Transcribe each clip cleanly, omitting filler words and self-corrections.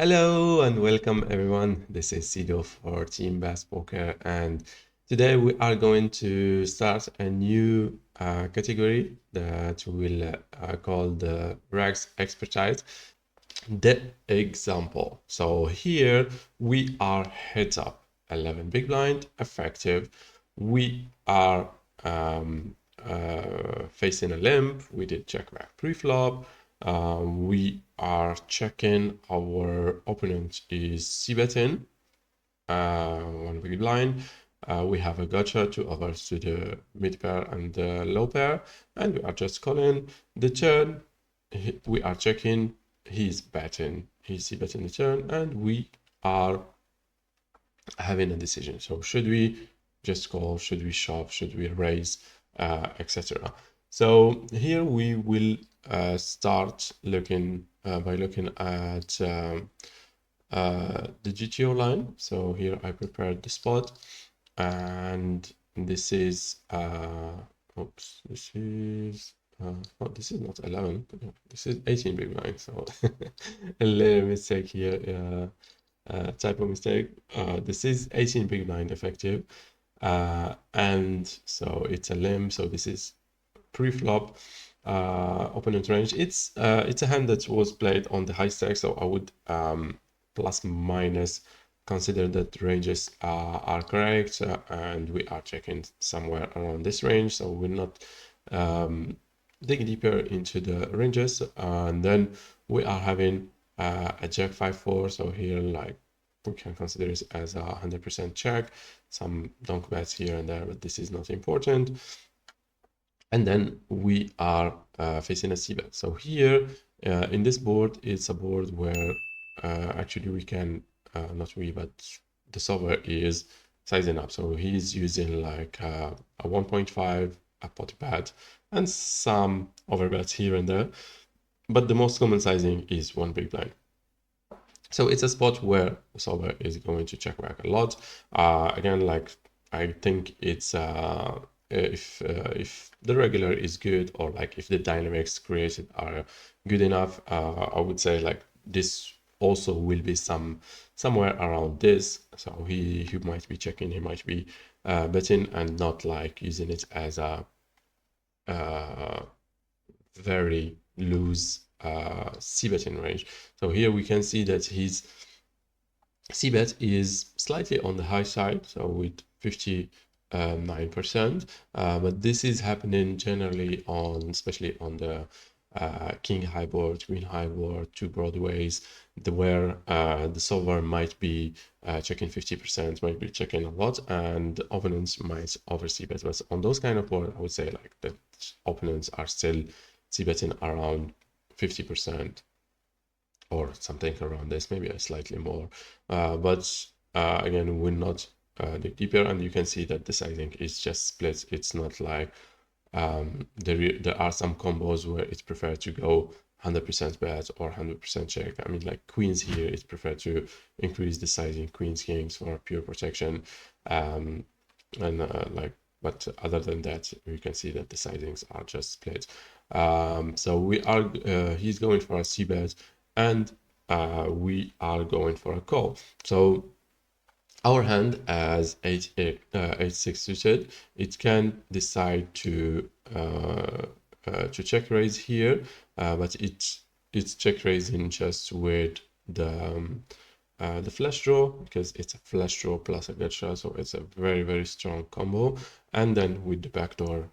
Hello and welcome everyone. This is Sido for Team Bass Poker, and today we are going to start a new category that we'll call the RAGS expertise, the example. So here we are heads up, 11 big blind, effective. We are facing a limp. We did check back pre-flop. We are checking our opponent is c-betting, one big blind. We have a gotcha, two others to the mid pair and the low pair, and we are just calling the turn. We are checking, he's betting, he's c-betting the turn, and we are having a decision. So should we just call, should we shove, should we raise, etc. So here we will start looking by looking at the GTO line. So here I prepared the spot, and this is oops, this is oh, this is not 11, this is 18 big blind. So a little mistake here, typo mistake. This is 18 big blind effective, and so it's a limb. So this is pre-flop opponent range. It's a hand that was played on the high stack, so I would plus minus consider that ranges are correct, and we are checking somewhere around this range, so we're not dig deeper into the ranges. And then we are having a jack 5-4, so here like we can consider it as a 100% check, some donk bets here and there, but this is not important. And then we are facing a c-bet. So here in this board, it's a board where actually we can, not we, but the solver is sizing up. So he's using like a 1.5, a pot bet, and some overbets here and there. But the most common sizing is one big blind. So it's a spot where the solver is going to check back a lot. Again, like I think it's if the regular is good, or like if the dynamics created are good enough, I would say like this also will be somewhere around this. So he might be checking, he might be betting, and not like using it as a very loose c-betting range. So here we can see that his c-bet is slightly on the high side, so with 59%, but this is happening generally on, especially on the king high board, queen high board, two broadways, where the solver might be checking 50%, might be checking a lot, and opponents might over c-bet. But on those kind of board, I would say like the opponents are still c-betting around 50%. Or something around this, maybe a slightly more, but again, we're not dig deeper, and you can see that the sizing is just split. It's not like there are some combos where it's preferred to go 100% bet or 100% check. I mean, like queens here, it's preferred to increase the sizing, queens, kings for pure protection, and like, but other than that, you can see that the sizings are just split. So we are he's going for a c-bet, and we are going for a call. So our hand as 8-6 suited, it can decide to check raise here, but it's check raising just with the flush draw, because it's a flush draw plus a gotcha, so it's a very strong combo. And then with the backdoor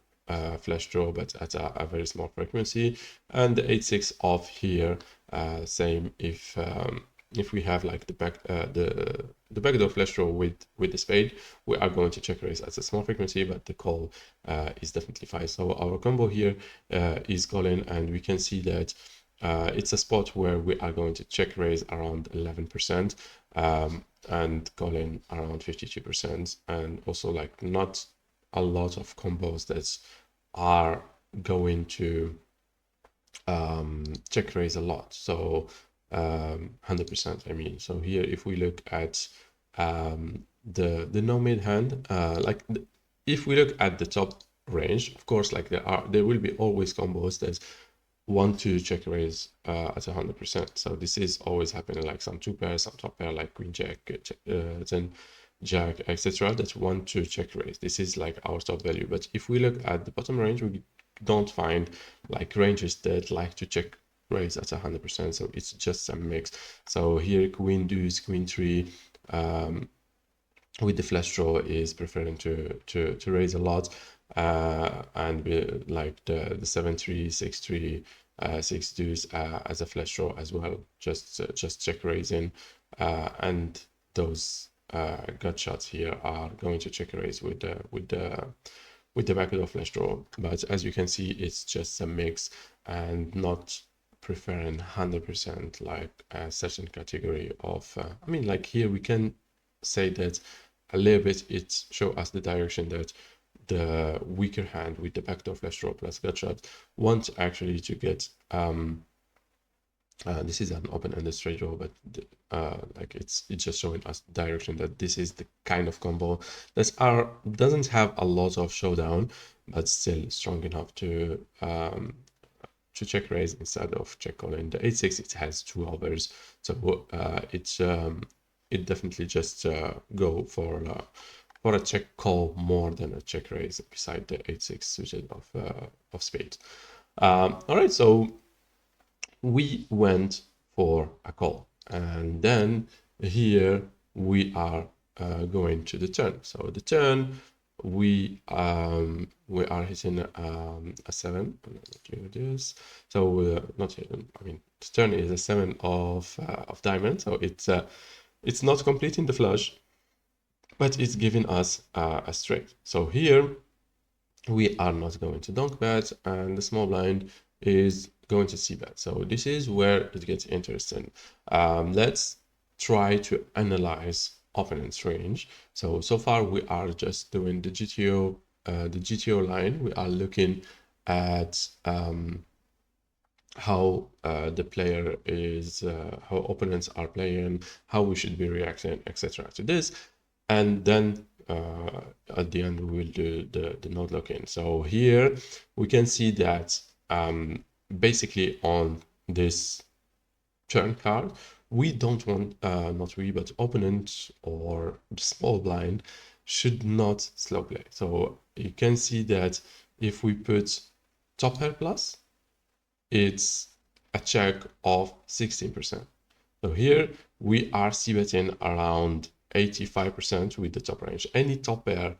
flush draw, but at a very small frequency, and the 8-6 off here, same if we have like the backdoor flush draw with the spade, we are going to check raise at a small frequency, but the call is definitely fine. So our combo here is calling, and we can see that it's a spot where we are going to check raise around 11%, and calling around 52%, and also like not a lot of combos that are going to check raise a lot. So 100%, I mean. So here, if we look at the no mid hand, if we look at the top range, of course, like there will be always combos that want to check raise at 100%. So this is always happening, like some two pairs, some top pair, like queen jack, then jack, etc., that want to check raise. This is like our top value. But if we look at the bottom range, we don't find like ranges that like to check raise at 100%. So it's just a mix. So here queen deuce, queen three, with the flush draw is preferring to raise a lot, and we like the 7-3, 6-3, 6 deuce as a flush draw as well, just check raising, and those gut shots here are going to check raise with the backdoor flush draw. But as you can see, it's just a mix and not preferring 100% like a certain category of I mean, like here we can say that a little bit it show us the direction that the weaker hand with the backdoor flush draw plus gut shot wants actually to get this is an open-ended straight draw, but like it's just showing us the direction that this is the kind of combo that doesn't have a lot of showdown, but still strong enough to check raise instead of check calling. The 8-6, it has two overs, so it definitely just go for a check call more than a check raise beside the 8-6 suited of spades. All right, so we went for a call, and then here we are going to the turn. So the turn, we are hitting a 7. Do this. So not hitting, I mean, the turn is a 7 of diamond. So it's not completing the flush, but it's giving us a straight. So here we are not going to donk bet, and the small blind is going to see bet. So this is where it gets interesting. Let's try to analyze opponent's range. So far we are just doing the GTO line. We are looking at how the player is, how opponents are playing, how we should be reacting, etc. to this, and then at the end we will do the node lock-in. So here we can see that basically on this turn card, we don't want, not we, but opponent or small blind should not slow play. So you can see that if we put top pair plus, it's a check of 16%. So here we are c-betting around 85% with the top range. Any top pair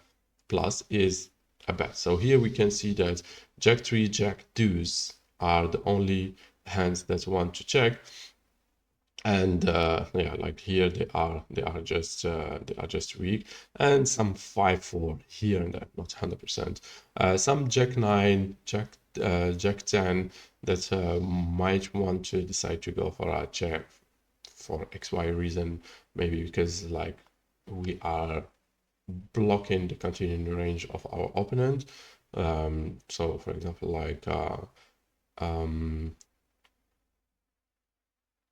plus is a bet. So here we can see that jack 3, jack deuce are the only hands that want to check, and yeah, like here they are just weak, and some 5-4 here and there, not 100%. Some jack 9, jack 10 that might want to decide to go for a check for XY reason, maybe because like we are blocking the continuing range of our opponent. So for example, like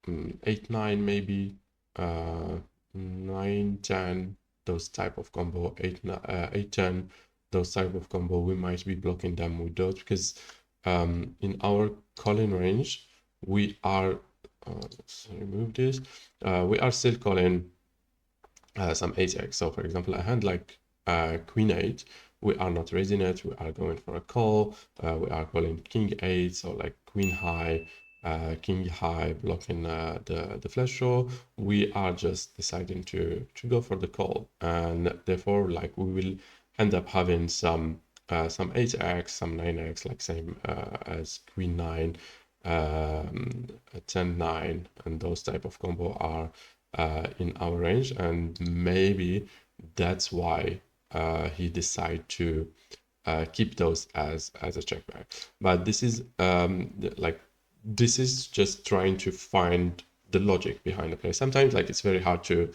8-9 maybe, 9-10, those type of combo, 8-10, those type of combo, we might be blocking them with those, because in our calling range we are let's remove this, we are still calling some 8x. So for example, a hand like queen 8, we are not raising it, we are going for a call, we are calling king 8, so like queen high, king high, blocking the flush draw. We are just deciding to go for the call, and therefore like we will end up having some 8x, some 9x, like same as queen 9, 10-9, and those type of combo are in our range, and maybe that's why he decided to keep those as a check back. But this is like, this is just trying to find the logic behind the play. Sometimes like it's very hard to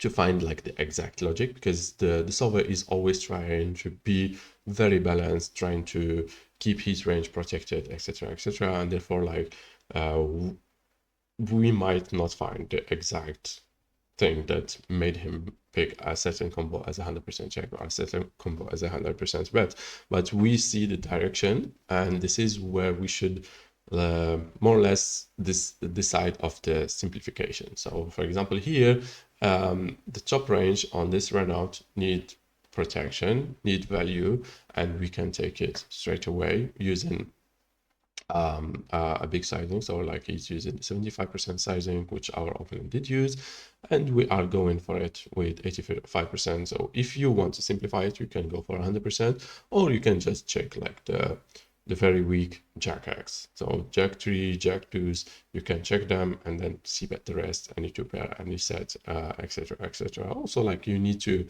find like the exact logic, because the solver is always trying to be very balanced, trying to keep his range protected, etc., etc., and therefore like we might not find the exact thing that made him pick a certain combo as a 100% check or a certain combo as a 100% bet. But we see the direction, and this is where we should more or less decide of the simplification. So for example, here, the top range on this runout need protection, need value, and we can take it straight away using a big sizing. So like he's using 75% sizing, which our opponent did use, and we are going for it with 85%. So if you want to simplify it, you can go for 100%, or you can just check like the very weak jack X. So jack 3, jack 2s, you can check them and then see bet the rest, any two pair, any set, etc, etc. Also, like you need to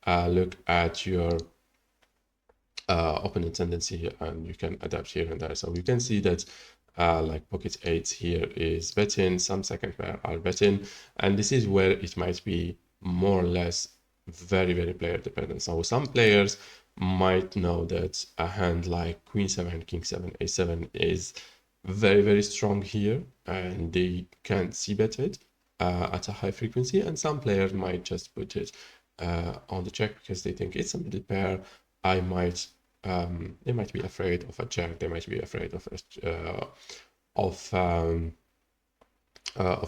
look at your opponent tendency, and you can adapt here and there. So you can see that like pocket 8 here is betting, some second pair are betting, and this is where it might be more or less very, very player dependent. So some players might know that a hand like queen 7, king 7, a7 is very, very strong here, and they can see bet it at a high frequency, and some players might just put it on the check because they think it's a middle pair. They might be afraid of a jack. They might be afraid of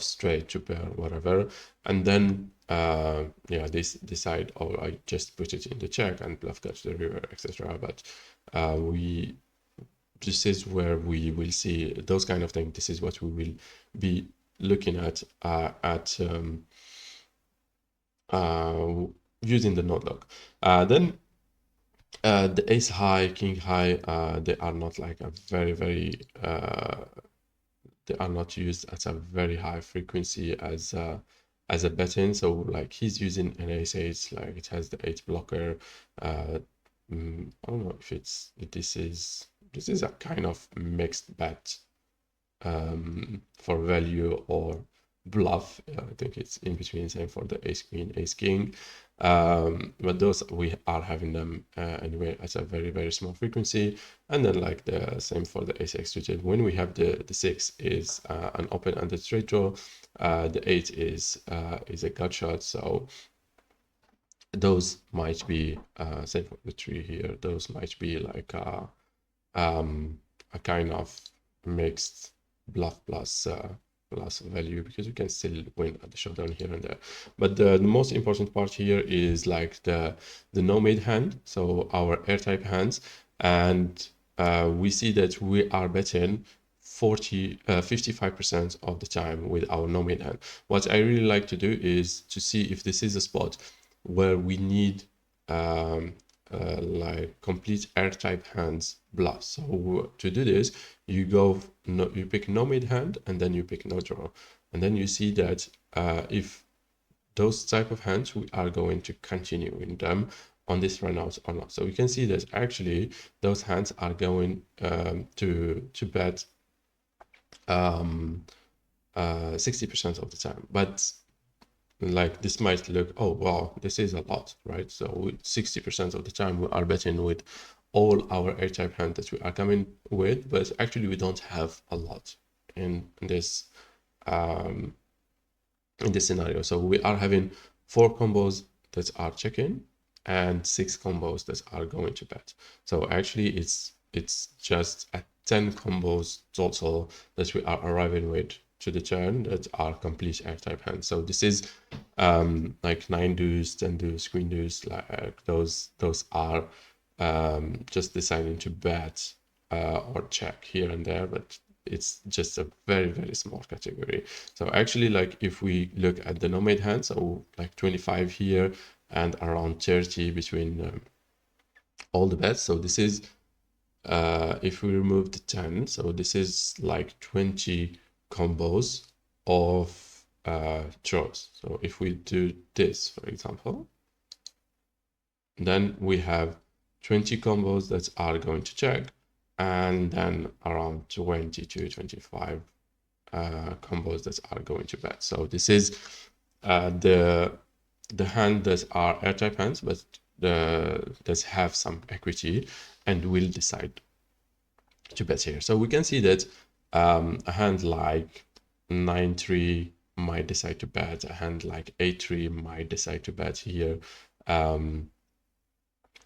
straight to pair, whatever. And then yeah, they decide, oh, I just put it in the check and bluff catch the river, etc. But this is where we will see those kind of things. This is what we will be looking at using the node log. Then the ace high, king high, they are not like a very, very they are not used at a very high frequency as a bet-in. So like he's using an ace 8, like it has the 8 blocker. I don't know if this is a kind of mixed bet for value or bluff. I think it's in between, same for the ace queen, ace king. But those we are having them anyway at a very, very small frequency. And then like the same for the ace x suited. When we have the 6 is an open-ended straight draw, the 8 is a gut shot. So those might be same for the 3 here. Those might be like a kind of mixed bluff plus value, because you can still win at the showdown here and there. But the most important part here is like the no made hand, so our air type hands, and we see that we are betting 55% of the time with our no made hand. What I really like to do is to see if this is a spot where we need like complete air type hands bluff. So to do this, you pick no made hand, and then you pick no draw, and then you see that if those type of hands, we are going to continue in them on this run out or not. So we can see that actually those hands are going to bet 60% of the time. But like this might look, oh wow, this is a lot, right? So 60% of the time we are betting with all our air type hand that we are coming with, but actually we don't have a lot in this scenario. So we are having 4 combos that are checking and 6 combos that are going to bet. So actually it's just at 10 combos total that we are arriving with to the turn that are complete air type hands. So this is like 9 deuce, 10 deuce, queen deuce, like those are just deciding to bet or check here and there, but it's just a very, very small category. So actually, like if we look at the no made hands, so like 25 here and around 30 between all the bets. So this is if we remove the 10, so this is like 20 combos of draws. So if we do this, for example, then we have 20 combos that are going to check, and then around 20 to 25 combos that are going to bet. So this is the hand that are air type hands, but that have some equity and will decide to bet here. So we can see that a hand like 9-3 might decide to bet. A hand like a3 might decide to bet here.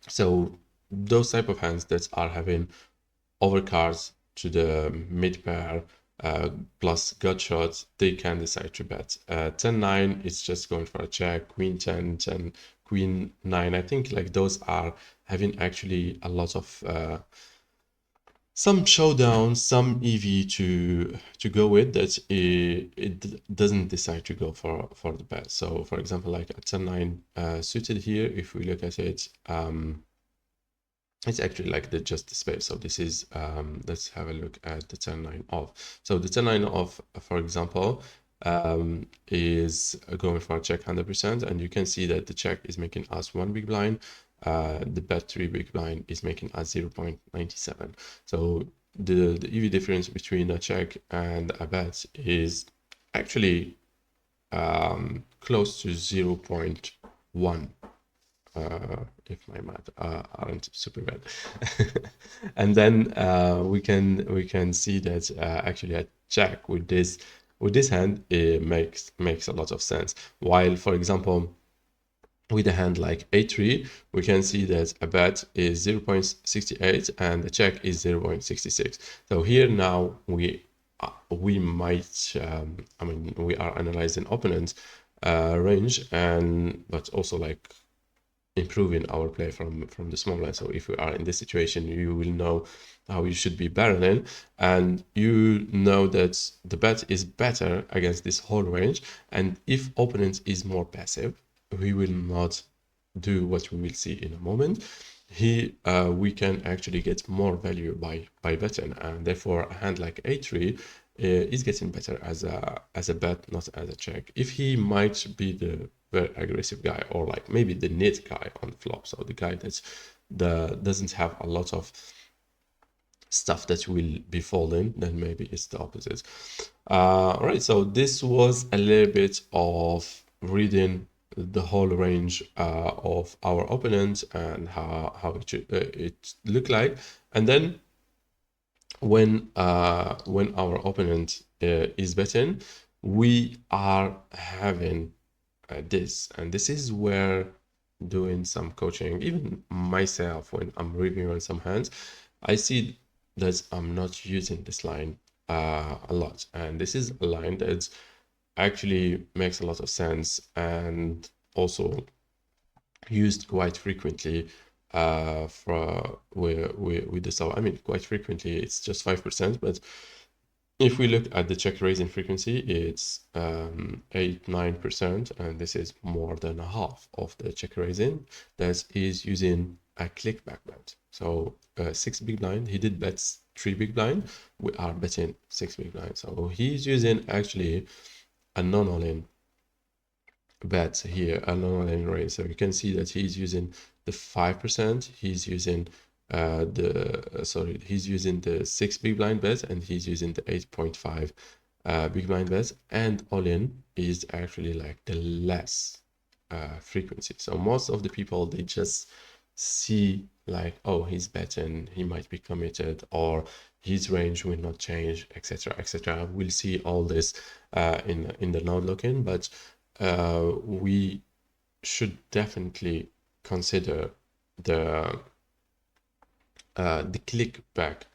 So those type of hands that are having overcards to the mid pair plus gut shots, they can decide to bet. 10-9 is just going for a check. Queen 10, 10, Queen 9. I think like those are having actually a lot of some showdown, some EV to go with that it doesn't decide to go for the bet. So for example, like a 10-9 suited here, if we look at it, it's actually like just the space. So this is let's have a look at the 10-9 off. So the 10-9 off, for example, is going for a check 100%, and you can see that the check is making us 1 big blind. The bet 3 big blind is making us 0.97. So the EV difference between a check and a bet is actually close to 0.1. If my math aren't super bad. And then we can see that actually a check with this hand, it makes a lot of sense. While, for example, with a hand like a3, we can see that a bet is 0.68 and the check is 0.66. So here now we might, I mean, we are analyzing opponent's range, but also like improving our play from the small blind. So if we are in this situation, you will know how you should be barreling, and you know that the bet is better against this whole range. And if opponent is more passive, we will not do what we will see in a moment. We can actually get more value by betting, and therefore a hand like a3 is getting better as a bet, not as a check. If he might be the very aggressive guy, or like maybe the net guy on the flop, so the guy doesn't have a lot of stuff that will be folding, then maybe it's the opposite. All right, so this was a little bit of reading the whole range of our opponent and how it looked like. And then when our opponent is betting, we are having this, and this is where doing some coaching, even myself, when I'm reviewing some hands, I see that I'm not using this line a lot, and this is a line that actually makes a lot of sense and also used quite frequently with the sub. I mean, quite frequently, it's just 5%, but if we look at the check raising frequency, it's 8-9%, and this is more than a half of the check raising that is using a click back bet. So 6 big blind, he did bets 3 big blind, we are betting 6 big blind. So he's using actually a non-all-in bet here, a non-all-in raise. So you can see that he's using the 5%, he's using he's using the 6 big blind bet, and he's using the 8.5 big blind bet, and all-in is actually like the less frequency. So most of the people, they just see like, oh, he's betting, he might be committed, or his range will not change, etc., etc. We'll see all this in the node lock-in, but we should definitely consider the click back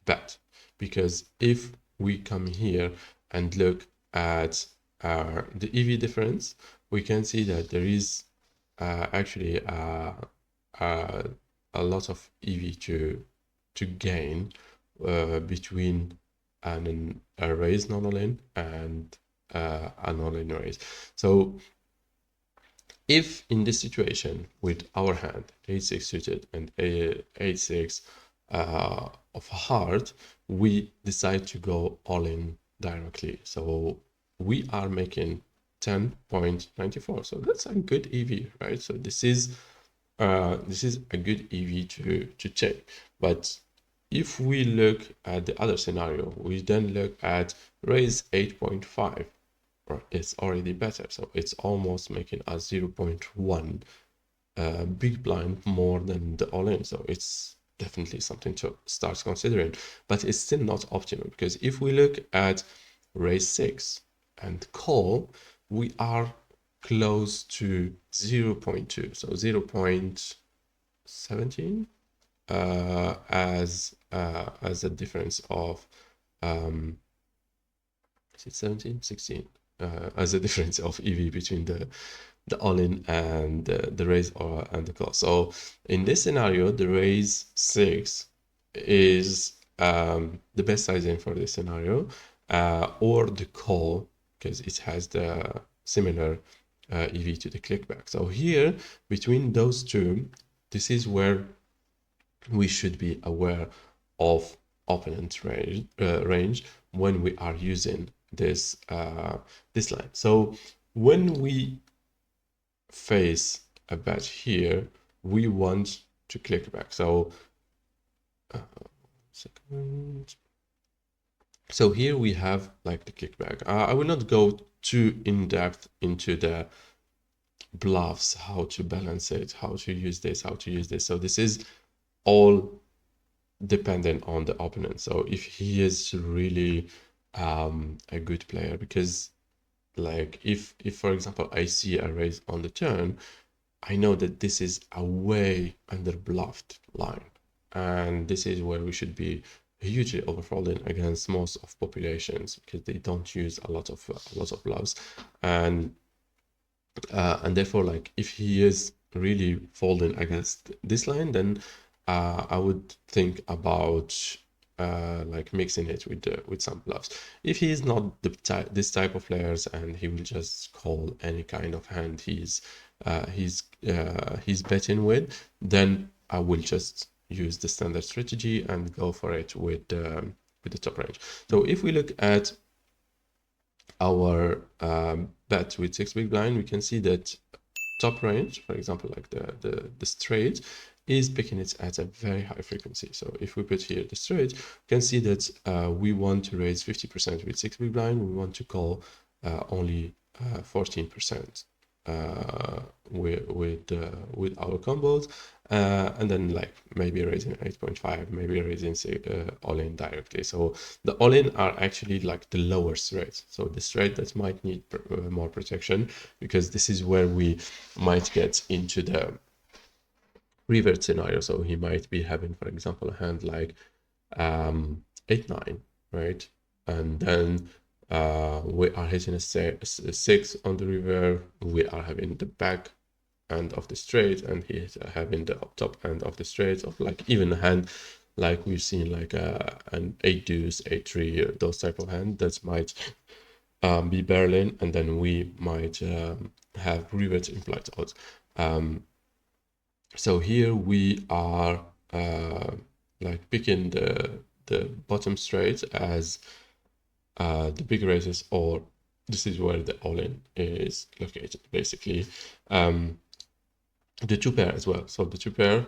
bet, because if we come here and look at the EV difference, we can see that there is actually a lot of EV to gain between a raise non-all-in and an all-in raise. So if in this situation with our hand 8-6 suited and 8-6 of heart, we decide to go all in directly, so we are making 10.94. So that's a good EV, right? So this is a good EV to check. But if we look at the other scenario, we then look at raise 8.5, it's already better. So it's almost making us 0.1 big blind more than the all-in. So it's definitely something to start considering, but it's still not optimal, because if we look at raise 6 and call, we are close to 0.2, so 0.17 as a difference of is it 17, 16 as a difference of EV between the all-in and the raise or and the call. So in this scenario, the raise 6 is the best sizing for this scenario, or the call, because it has the similar EV to the clickback. So here, between those two, this is where we should be aware of opponent range when we are using this this line. So when we face a bet here, we want to click back. So second. So here we have like the kickback. I will not go too in depth into the bluffs, how to balance it, how to use this, how to use this. So this is all dependent on the opponent. So if he is really a good player, because like if for example I see a raise on the turn, I know that this is a way under bluffed line, and this is where we should be hugely overfolding against most of populations, because they don't use a lot of bluffs, and therefore, like if he is really folding against this line, then I would think about like mixing it with some bluffs. If he is not this type of players and he will just call any kind of hand he's betting with, then I will just use the standard strategy and go for it with the top range. So if we look at our bet with 6 big blind, we can see that top range, for example, like the straight, is picking it at a very high frequency. So if we put here the straight, we can see that we want to raise 50% with 6 big blind. We want to call only 14% with our combos, and then like maybe raising 8.5, maybe raising all-in directly. So the all-in are actually like the lower straight, so the straight that might need more protection, because this is where we might get into the revert scenario. So he might be having, for example, a hand like 8-9, right? And then we are hitting a 6 on the river, we are having the back end of the straight, and he's having the top end of the straight of like even a hand like we've seen, like an 8 deuce, 8-3, those type of hand that might be barreling, and then we might have rivers implied odds. So here we are like picking the bottom straight as the big raises, or this is where the all-in is located, basically. The two pair as well. So the two pair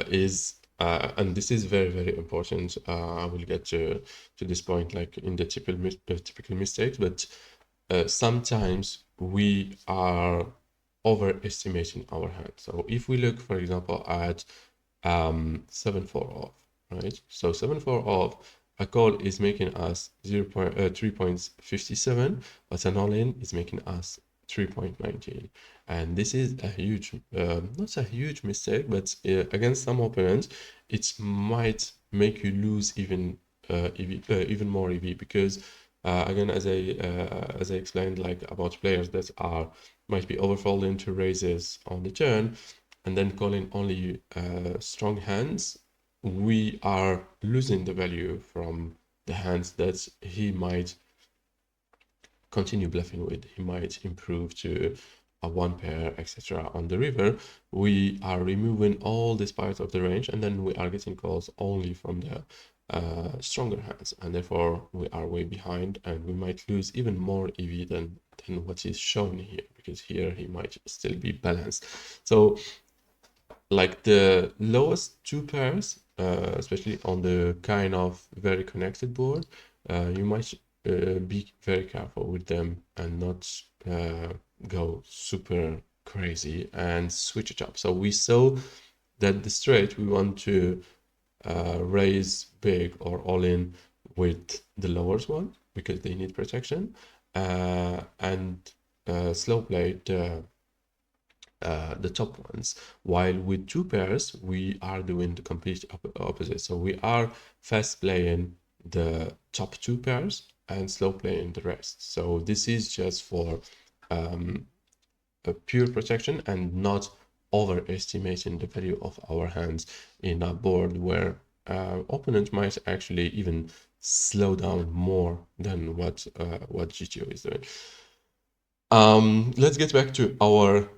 is and this is very, very important. I will get to this point like in the typical mistakes, but sometimes we are overestimating our hand. So if we look, for example, at 7-4 off, right? So 7-4 off, a call is making us 3.57, but an all-in is making us 3.19. And this is a huge, not a huge mistake, but against some opponents, it might make you lose even even more EV, because again, as I explained, like about players that might be overfolding to raises on the turn and then calling only strong hands, we are losing the value from the hands that he might continue bluffing with. He might improve to a 1 pair, etc. on the river. We are removing all this part of the range, and then we are getting calls only from the stronger hands, and therefore we are way behind, and we might lose even more EV than what is shown here, because here he might still be balanced. So like the lowest 2 pairs, especially on the kind of very connected board, you might be very careful with them and not go super crazy and switch it up. So we saw that the straight, we want to raise big or all in with the lowest one, because they need protection, and slow play the top ones, while with two pairs we are doing the complete opposite. So we are fast playing the top two pairs and slow playing the rest. So this is just for a pure protection and not overestimating the value of our hands in a board where opponent might actually even slow down more than what GTO is doing. Let's get back to our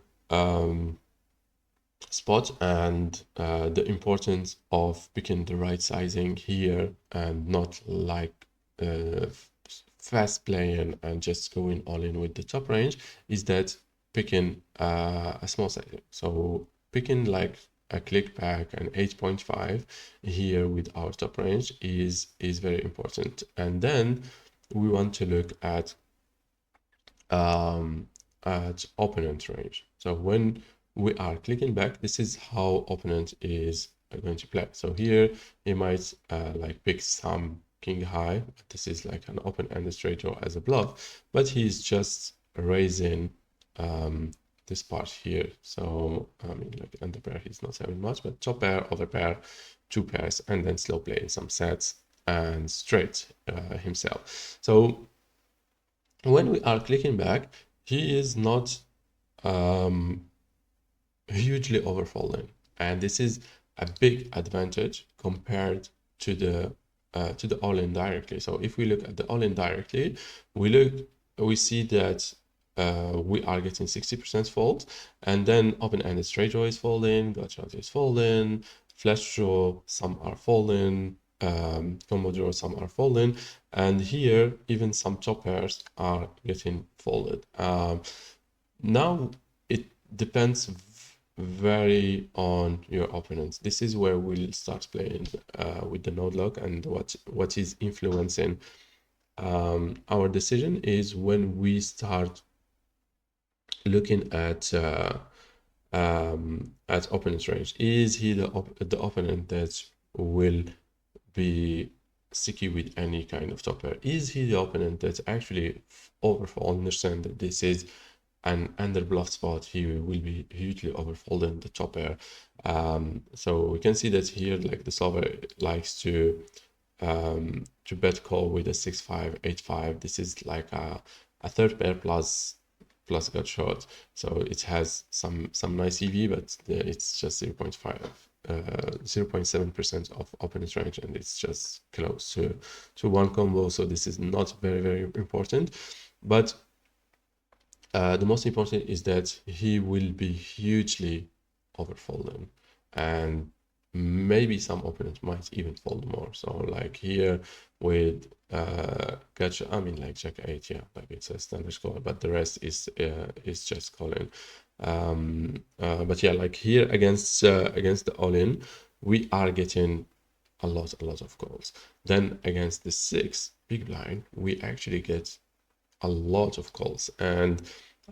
spot and the importance of picking the right sizing here and not like fast playing and just going all in with the top range, is that picking a small sizing. So picking like a click pack and 8.5 here with our top range is very important. And then we want to look at opponent range. So when we are clicking back, this is how opponent is going to play. So here he might like pick some king high. This is like an open-ended straight draw as a bluff, but he's just raising this part here. So I mean, like under pair he's not having much, but top pair, over pair, two pairs, and then slow play some sets and straight himself. So when we are clicking back, he is not hugely overfolding, and this is a big advantage compared to the all-in directly. So if we look at the all-in directly, we see that we are getting 60% fold, and then open-ended straight draw is folding, gotcha is folding, flush draw, some are folding, combo draw, some are folding, and here even some top pairs are getting folded. Now it depends very on your opponents. This is where we'll start playing with the node lock, and what is influencing our decision is when we start looking at opponent's range. Is he the opponent that will be sticky with any kind of top pair? Is he the opponent that actually understand that this is an under bluff spot? He will be hugely overfolding the top pair. So we can see that here, like the solver likes to bet call with a 6-5, 8-5. This is like a third pair plus gut shot. So it has some nice EV, but it's just 0.5. 0.7% of opponent's range, and it's just close to one combo. So this is not very, very important, but the most important is that he will be hugely overfolding, and maybe some opponents might even fold more. So like here with gotcha, I mean like jack 8, yeah, like it's a standard call, but the rest is just calling. But yeah, like here against the all-in, we are getting a lot of calls. Then against the 6 big blind, we actually get a lot of calls, and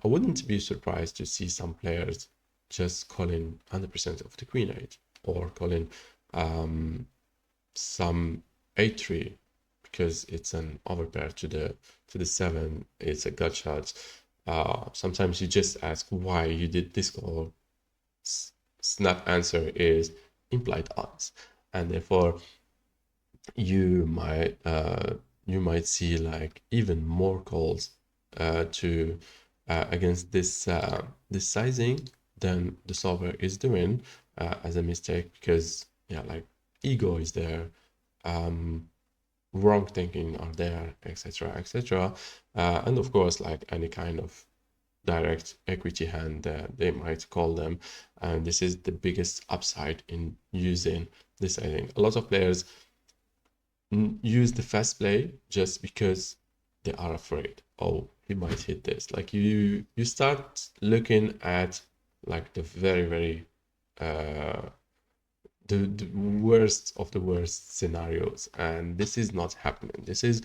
I wouldn't be surprised to see some players just calling 100% of the queen 8, or calling some 8-3 because it's an overpair to the 7. It's a gut shot. Sometimes you just ask why you did this call. Snap answer is implied odds, and therefore you might see like even more calls to against this sizing than the solver is doing as a mistake, because yeah, like ego is there, wrong thinking are there, etc. And of course, like any kind of direct equity hand they might call them, and this is the biggest upside in using this. I think a lot of players use the fast play just because they are afraid, oh, he might hit this. Like you start looking at like the very the worst of the worst scenarios, and this is not happening. This is,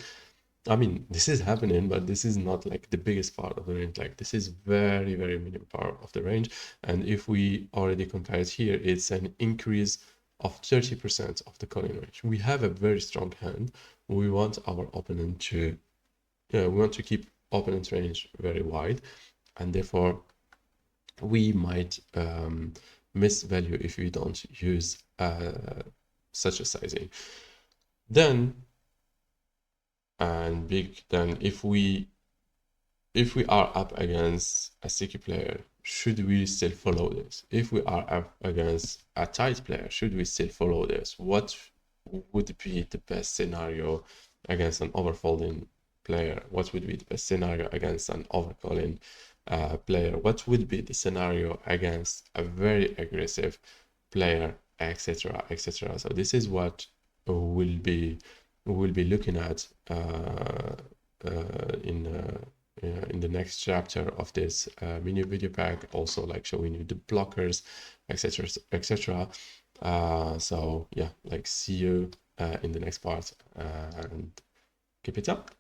I mean, this is happening, but this is not like the biggest part of the range. Like this is very minimum part of the range, and if we already compare it here, it's an increase of 30% of the calling range. We have a very strong hand. We want our opponent to we want to keep opponent range very wide, and therefore we might miss value if we don't use such a sizing. Then if we are up against a sticky player, should we still follow this? If we are up against a tight player, should we still follow this? What would be the best scenario against an overfolding player? What would be the best scenario against an overcalling player? What would be the scenario against a very aggressive player, etc., etc.? So this is what we'll be looking at in the next chapter of this mini video pack, also like showing you the blockers, etc., etc. So yeah, like see you in the next part, and keep it up.